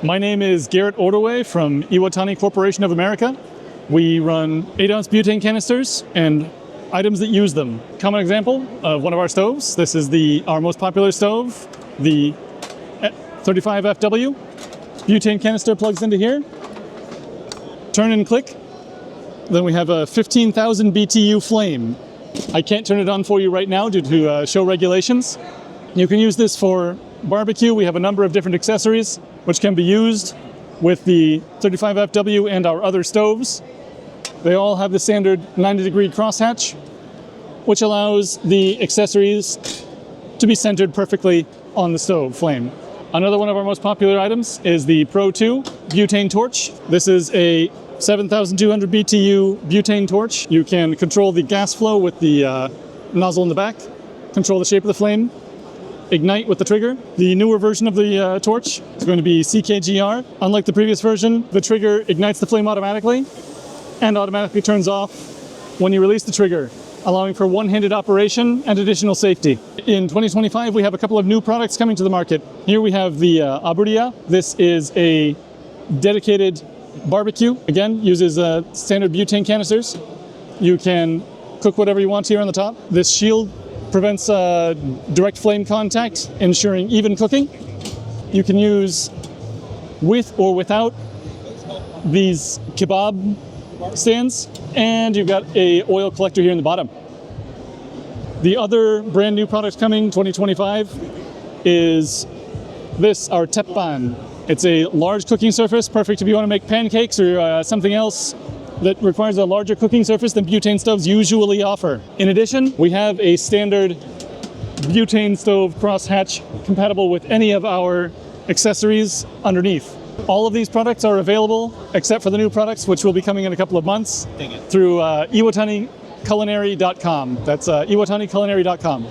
My name is Garrett from Iwatani Corporation of America. We run 8-ounce butane canisters and items that use them. Common example of one of our stoves. This is our most popular stove, the 35FW. Butane canister plugs into here. Turn and click. Then we have a 15,000 BTU flame. I can't turn it on for you right now due to show regulations. You can use this for barbecue. We have a number of different accessories which can be used with the 35FW and our other stoves. They all have the standard 90-degree crosshatch, which allows the accessories to be centered perfectly on the stove flame. Another one of our most popular items is the Pro 2 butane torch. This is a 7,200 BTU butane torch. You can control the gas flow with the nozzle in the back, control the shape of the flame, ignite with the trigger. The newer version of the torch is going to be CKGR. Unlike the previous version, the trigger ignites the flame automatically and automatically turns off when you release the trigger, allowing for one-handed operation and additional safety. In 2025, we have a couple of new products coming to the market. Here we have the Aberia. This is a dedicated barbecue. Again, uses standard butane canisters. You can cook whatever you want here on the top. This shield prevents direct flame contact, ensuring even cooking. You can use with or without these kebab stands, and you've got a oil collector here in the bottom. The other brand new product coming 2025 is this, our Tepan. It's a large cooking surface, perfect if you want to make pancakes or something else that requires a larger cooking surface than butane stoves usually offer. In addition, we have a standard butane stove crosshatch compatible with any of our accessories underneath. All of these products are available except for the new products, which will be coming in a couple of months through Ewatani culinary.com. That's Ewatani culinary.com.